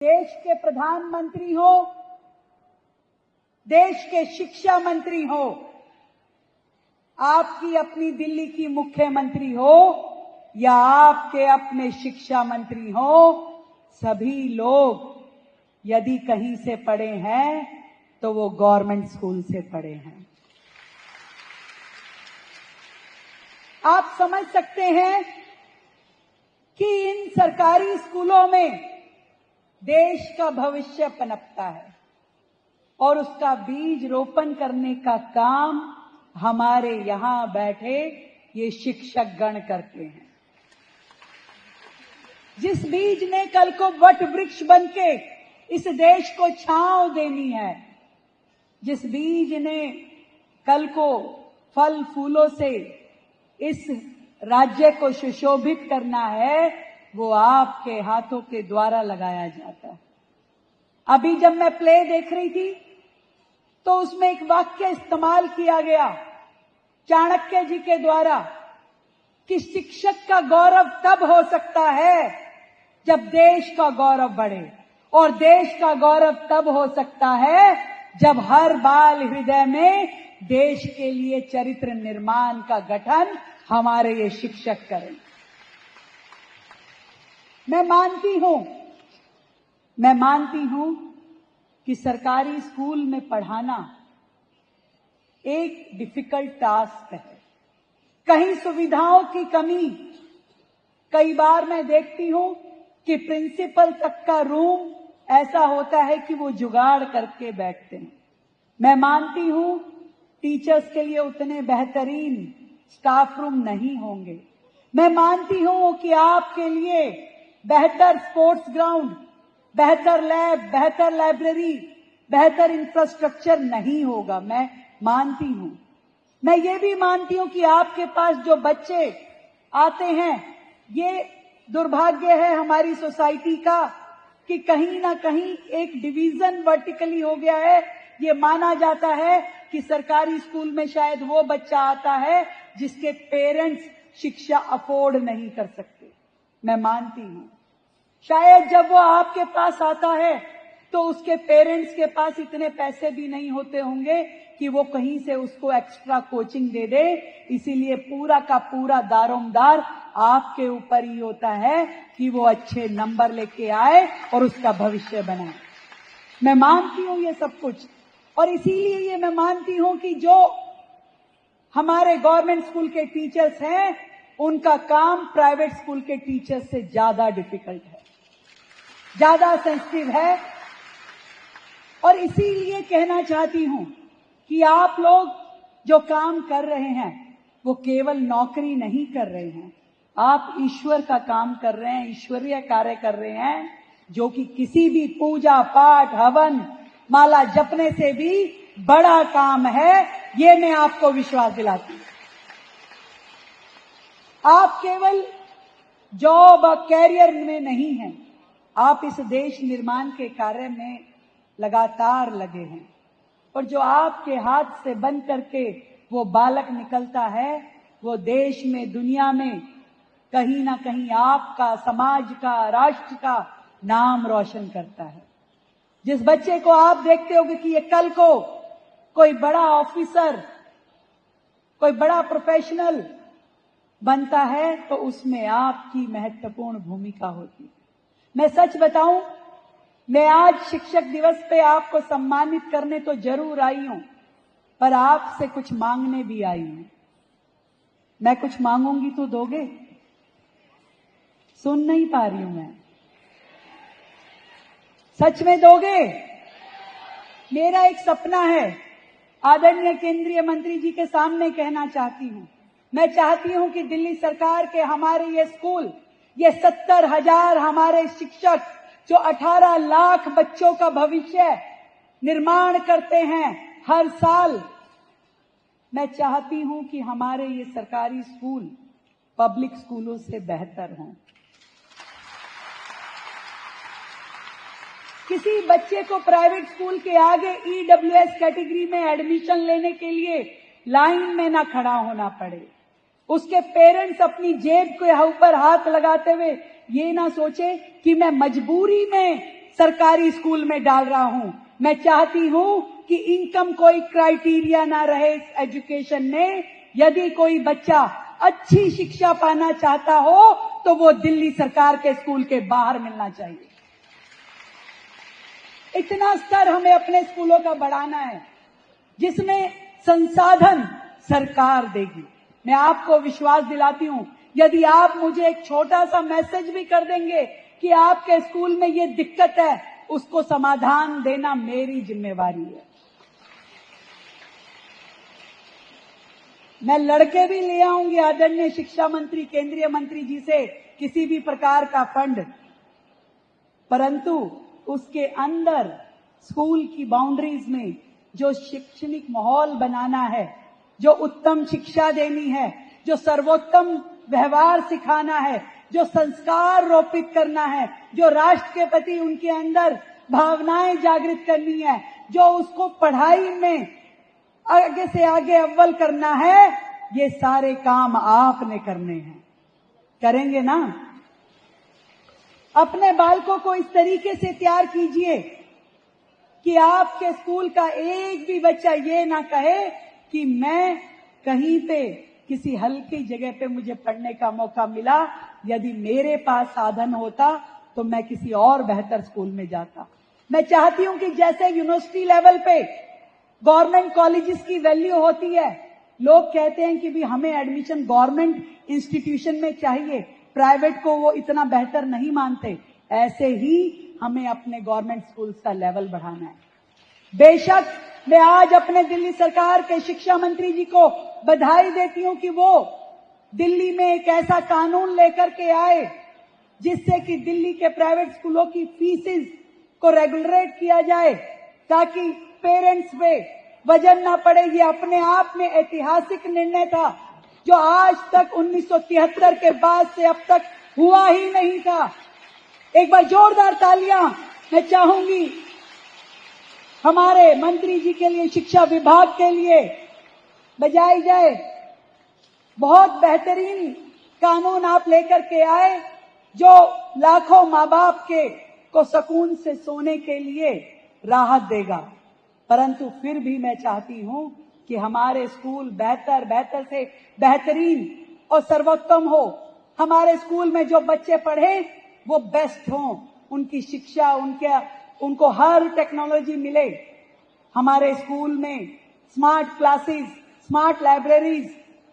देश के प्रधानमंत्री हो, देश के शिक्षा मंत्री हो, आपकी अपनी दिल्ली की मुख्यमंत्री हो या आपके अपने शिक्षा मंत्री हो, सभी लोग यदि कहीं से पढ़े हैं तो वो गवर्नमेंट स्कूल से पढ़े हैं। आप समझ सकते हैं कि इन सरकारी स्कूलों में देश का भविष्य पनपता है और उसका बीज रोपण करने का काम हमारे यहां बैठे ये शिक्षक गण करते हैं। जिस बीज ने कल को वट वृक्ष बनके इस देश को छांव देनी है, जिस बीज ने कल को फल फूलों से इस राज्य को सुशोभित करना है, वो आपके हाथों के द्वारा लगाया जाता है। अभी जब मैं प्ले देख रही थी तो उसमें एक वाक्य इस्तेमाल किया गया चाणक्य जी के द्वारा कि शिक्षक का गौरव तब हो सकता है जब देश का गौरव बढ़े, और देश का गौरव तब हो सकता है जब हर बाल हृदय में देश के लिए चरित्र निर्माण का गठन हमारे ये शिक्षक करें। मैं मानती हूं कि सरकारी स्कूल में पढ़ाना एक डिफिकल्ट टास्क है। कहीं सुविधाओं की कमी, कई बार मैं देखती हूं कि प्रिंसिपल तक का रूम ऐसा होता है कि वो जुगाड़ करके बैठते हैं। मैं मानती हूं टीचर्स के लिए उतने बेहतरीन स्टाफ रूम नहीं होंगे। मैं मानती हूं कि आपके लिए बेहतर स्पोर्ट्स ग्राउंड, बेहतर लैब, बेहतर लाइब्रेरी, बेहतर इंफ्रास्ट्रक्चर नहीं होगा। मैं मानती हूं। मैं ये भी मानती हूं कि आपके पास जो बच्चे आते हैं, ये दुर्भाग्य है हमारी सोसाइटी का कि कहीं ना कहीं एक डिवीजन वर्टिकली हो गया है। ये माना जाता है कि सरकारी स्कूल में शायद वो बच्चा आता है जिसके पेरेंट्स शिक्षा अफोर्ड नहीं कर सकते। मैं मानती हूं शायद जब वो आपके पास आता है तो उसके पेरेंट्स के पास इतने पैसे भी नहीं होते होंगे कि वो कहीं से उसको एक्स्ट्रा कोचिंग दे दे। इसीलिए पूरा का पूरा दारोमदार आपके ऊपर ही होता है कि वो अच्छे नंबर लेके आए और उसका भविष्य बनाए। मैं मानती हूं ये सब कुछ, और इसीलिए ये मैं मानती हूं कि जो हमारे गवर्नमेंट स्कूल के टीचर्स हैं, उनका काम प्राइवेट स्कूल के टीचर्स से ज्यादा डिफिकल्ट है, ज्यादा सेंसिटिव है। और इसीलिए कहना चाहती हूं कि आप लोग जो काम कर रहे हैं वो केवल नौकरी नहीं कर रहे हैं, आप ईश्वर का काम कर रहे हैं, ईश्वरीय कार्य कर रहे हैं, जो कि किसी भी पूजा पाठ हवन माला जपने से भी बड़ा काम है। ये मैं आपको विश्वास दिलाती हूं। आप केवल जॉब और कैरियर में नहीं हैं, आप इस देश निर्माण के कार्य में लगातार लगे हैं। और जो आपके हाथ से बन करके वो बालक निकलता है, वो देश में, दुनिया में कहीं ना कहीं आपका, समाज का, राष्ट्र का नाम रोशन करता है। जिस बच्चे को आप देखते होगे कि ये कल को कोई बड़ा ऑफिसर, कोई बड़ा प्रोफेशनल बनता है, तो उसमें आपकी महत्वपूर्ण भूमिका होती है। मैं सच बताऊं, मैं आज शिक्षक दिवस पे आपको सम्मानित करने तो जरूर आई हूं, पर आपसे कुछ मांगने भी आई हूं। मैं कुछ मांगूंगी तो दोगे? सुन नहीं पा रही हूं मैं। सच में दोगे? मेरा एक सपना है, आदरणीय केंद्रीय मंत्री जी के सामने कहना चाहती हूं। मैं चाहती हूं कि दिल्ली सरकार के हमारे ये स्कूल, ये 70,000 हमारे शिक्षक जो 18 लाख बच्चों का भविष्य निर्माण करते हैं हर साल, मैं चाहती हूं कि हमारे ये सरकारी स्कूल पब्लिक स्कूलों से बेहतर हों। किसी बच्चे को प्राइवेट स्कूल के आगे ईडब्ल्यूएस कैटेगरी में एडमिशन लेने के लिए लाइन में ना खड़ा होना पड़े। उसके पेरेंट्स अपनी जेब के ऊपर हाथ लगाते हुए ये ना सोचे कि मैं मजबूरी में सरकारी स्कूल में डाल रहा हूं। मैं चाहती हूं कि इनकम कोई क्राइटेरिया ना रहे इस एजुकेशन में। यदि कोई बच्चा अच्छी शिक्षा पाना चाहता हो तो वो दिल्ली सरकार के स्कूल के बाहर मिलना चाहिए। इतना स्तर हमें अपने स्कूलों का बढ़ाना है जिसमें संसाधन सरकार देगी। मैं आपको विश्वास दिलाती हूं, यदि आप मुझे एक छोटा सा मैसेज भी कर देंगे कि आपके स्कूल में ये दिक्कत है, उसको समाधान देना मेरी जिम्मेवारी है। मैं लड़के भी ले आऊंगी आदरणीय शिक्षा मंत्री, केंद्रीय मंत्री जी से किसी भी प्रकार का फंड, परंतु उसके अंदर स्कूल की बाउंड्रीज में जो शैक्षणिक माहौल बनाना है, जो उत्तम शिक्षा देनी है, जो सर्वोत्तम व्यवहार सिखाना है, जो संस्कार रोपित करना है, जो राष्ट्र के प्रति उनके अंदर भावनाएं जागृत करनी है, जो उसको पढ़ाई में आगे से आगे अव्वल करना है, ये सारे काम आपने करने हैं। करेंगे ना? अपने बालकों को इस तरीके से तैयार कीजिए कि आपके स्कूल का एक भी बच्चा ये ना कहे कि मैं कहीं पे किसी हल्की जगह पे मुझे पढ़ने का मौका मिला, यदि मेरे पास साधन होता तो मैं किसी और बेहतर स्कूल में जाता। मैं चाहती हूं कि जैसे यूनिवर्सिटी लेवल पे गवर्नमेंट कॉलेजेस की वैल्यू होती है, लोग कहते हैं कि भी हमें एडमिशन गवर्नमेंट इंस्टीट्यूशन में चाहिए, प्राइवेट को वो इतना बेहतर नहीं मानते, ऐसे ही हमें अपने गवर्नमेंट स्कूल का लेवल बढ़ाना है। बेशक मैं आज अपने दिल्ली सरकार के शिक्षा मंत्री जी को बधाई देती हूं कि वो दिल्ली में एक ऐसा कानून लेकर के आए जिससे कि दिल्ली के प्राइवेट स्कूलों की फीसेस को रेगुलेट किया जाए ताकि पेरेंट्स पे वजन ना पड़े। ये अपने आप में ऐतिहासिक निर्णय था जो आज तक 1973 के बाद से अब तक हुआ ही नहीं था। एक बार जोरदार तालियां मैं चाहूंगी हमारे मंत्री जी के लिए, शिक्षा विभाग के लिए बजाई जाए। बहुत बेहतरीन कानून आप लेकर के आए जो लाखों माँ बाप को सुकून से सोने के लिए राहत देगा। परंतु फिर भी मैं चाहती हूं कि हमारे स्कूल बेहतर से बेहतरीन और सर्वोत्तम हो। हमारे स्कूल में जो बच्चे पढ़े वो बेस्ट हों, उनकी शिक्षा उनको हर टेक्नोलॉजी मिले। हमारे स्कूल में स्मार्ट क्लासेस, स्मार्ट लाइब्रेरीज,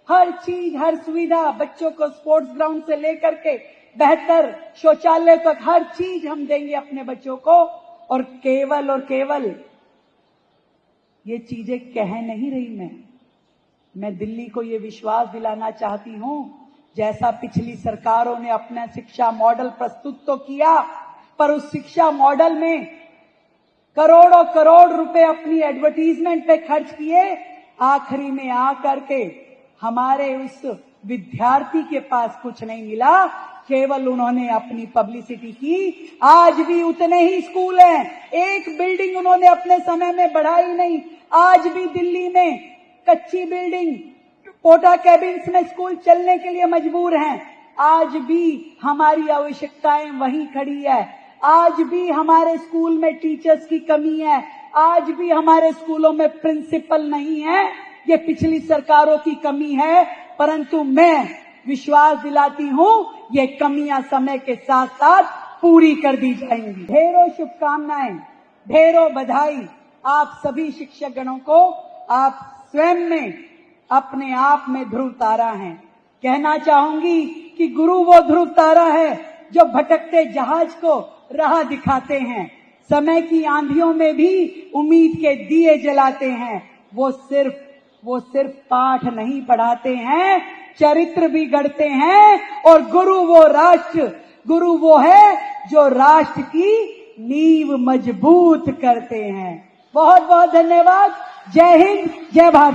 हर चीज, हर सुविधा, बच्चों को स्पोर्ट्स ग्राउंड से लेकर के बेहतर शौचालय तक हर चीज हम देंगे अपने बच्चों को। और केवल ये चीजें कह नहीं रही मैं दिल्ली को ये विश्वास दिलाना चाहती हूं, जैसा पिछली सरकारों ने अपना शिक्षा मॉडल प्रस्तुत तो किया, पर उस शिक्षा मॉडल में करोड़ों करोड़ रुपए अपनी एडवर्टीजमेंट पे खर्च किए, आखिरी में आकर के हमारे उस विद्यार्थी के पास कुछ नहीं मिला, केवल उन्होंने अपनी पब्लिसिटी की। आज भी उतने ही स्कूल हैं, एक बिल्डिंग उन्होंने अपने समय में बढ़ाई नहीं। आज भी दिल्ली में कच्ची बिल्डिंग, पोटा कैबिन्स में स्कूल चलने के लिए मजबूर हैं। आज भी हमारी आवश्यकताएं वहीं खड़ी है। आज भी हमारे स्कूल में टीचर्स की कमी है। आज भी हमारे स्कूलों में प्रिंसिपल नहीं है। ये पिछली सरकारों की कमी है, परंतु मैं विश्वास दिलाती हूं ये कमियां समय के साथ साथ पूरी कर दी जाएंगी। ढेरों शुभकामनाएं, ढेरों बधाई आप सभी शिक्षकगणों को। आप स्वयं में अपने आप में ध्रुव तारा हैं। कहना चाहूंगी कि गुरु वो ध्रुव तारा है जो भटकते जहाज को राह दिखाते हैं, समय की आंधियों में भी उम्मीद के दिए जलाते हैं। वो सिर्फ पाठ नहीं पढ़ाते हैं, चरित्र भी गढ़ते हैं। और गुरु वो है जो राष्ट्र की नींव मजबूत करते हैं। बहुत बहुत धन्यवाद। जय हिंद, जय भारत।